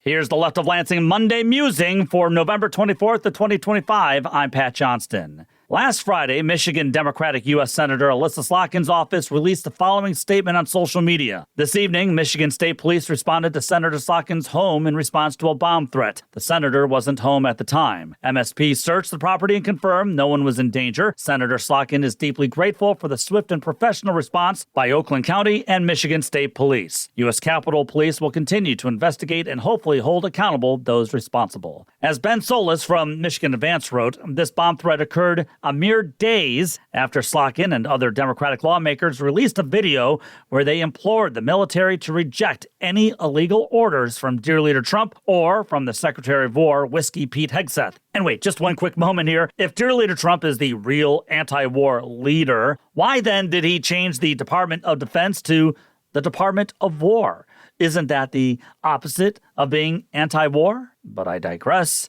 Here's the Left of Lansing Monday Musing for November 24th of 2025. I'm Pat Johnston. Last Friday, Michigan Democratic U.S. Senator Elissa Slotkin's office released the following statement on social media. This evening, Michigan State Police responded to Senator Slotkin's home in response to a bomb threat. The senator wasn't home at the time. MSP searched the property and confirmed no one was in danger. Senator Slotkin is deeply grateful for the swift and professional response by Oakland County and Michigan State Police. U.S. Capitol Police will continue to investigate and hopefully hold accountable those responsible. As Ben Solis from Michigan Advance wrote, this bomb threat occurred a mere days after Slotkin and other Democratic lawmakers released a video where they implored the military to reject any illegal orders from Dear Leader Trump or from the Secretary of War, Whiskey Pete Hegseth. And wait, just one quick moment here. If Dear Leader Trump is the real anti-war leader, why then did he change the Department of Defense to the Department of War? Isn't that the opposite of being anti-war? But I digress.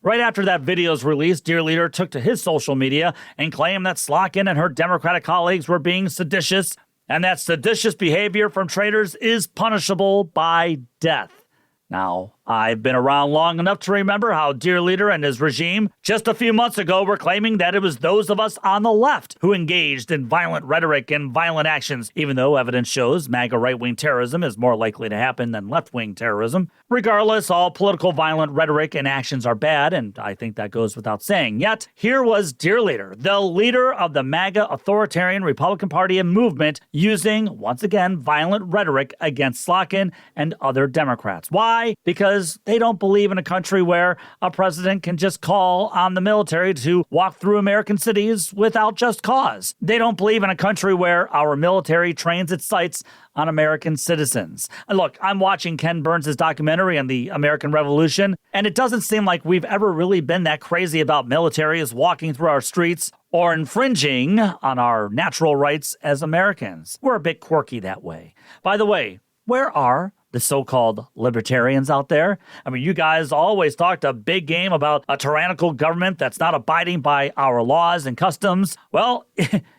Right after that video's released, Dear Leader took to his social media and claimed that Slotkin and her Democratic colleagues were being seditious, and that seditious behavior from traitors is punishable by death. Now, I've been around long enough to remember how Dear Leader and his regime just a few months ago were claiming that it was those of us on the left who engaged in violent rhetoric and violent actions, even though evidence shows MAGA right-wing terrorism is more likely to happen than left-wing terrorism. Regardless, all political violent rhetoric and actions are bad, and I think that goes without saying. Yet, here was Dear Leader, the leader of the MAGA authoritarian Republican Party and movement, using, once again, violent rhetoric against Slotkin and other Democrats. Why? Because they don't believe in a country where a president can just call on the military to walk through American cities without just cause. They don't believe in a country where our military trains its sights on American citizens. And look, I'm watching Ken Burns' documentary on the American Revolution, and it doesn't seem like we've ever really been that crazy about militaries walking through our streets or infringing on our natural rights as Americans. We're a bit quirky that way. By the way, where are the so-called libertarians out there? I mean, you guys always talked a big game about a tyrannical government that's not abiding by our laws and customs. Well,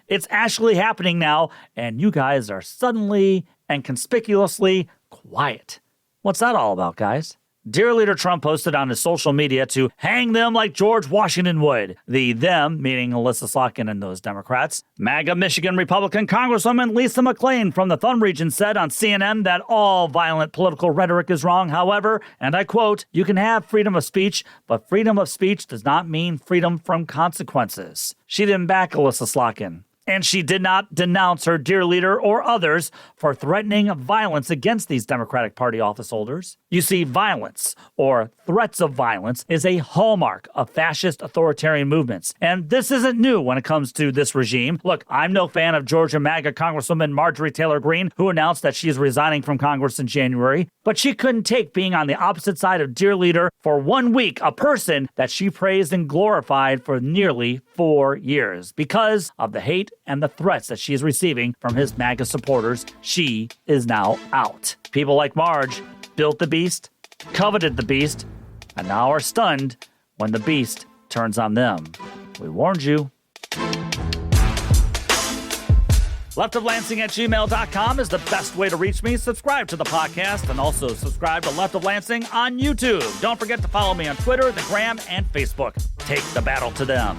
it's actually happening now, and you guys are suddenly and conspicuously quiet. What's that all about, guys? Dear Leader Trump posted on his social media to hang them like George Washington would. The them, meaning Elissa Slotkin and those Democrats. MAGA Michigan Republican Congresswoman Lisa McClain from the Thumb region said on CNN that all violent political rhetoric is wrong. However, and I quote, "You can have freedom of speech, but freedom of speech does not mean freedom from consequences." She didn't back Elissa Slotkin. And she did not denounce her Dear Leader or others for threatening violence against these Democratic Party office holders. You see, violence, or threats of violence, is a hallmark of fascist authoritarian movements. And this isn't new when it comes to this regime. Look, I'm no fan of Georgia MAGA Congresswoman Marjorie Taylor Greene, who announced that she is resigning from Congress in January. But she couldn't take being on the opposite side of Dear Leader for 1 week, a person that she praised and glorified for nearly 4 years. Because of the hate and the threats that she is receiving from his MAGA supporters, she is now out. People like Marge built the beast, coveted the beast, and now are stunned when the beast turns on them. We warned you. leftoflansing@gmail.com is the best way to reach me. Subscribe to the podcast and also subscribe to Left of Lansing on YouTube. Don't forget to follow me on Twitter, the Gram, and Facebook. Take the battle to them.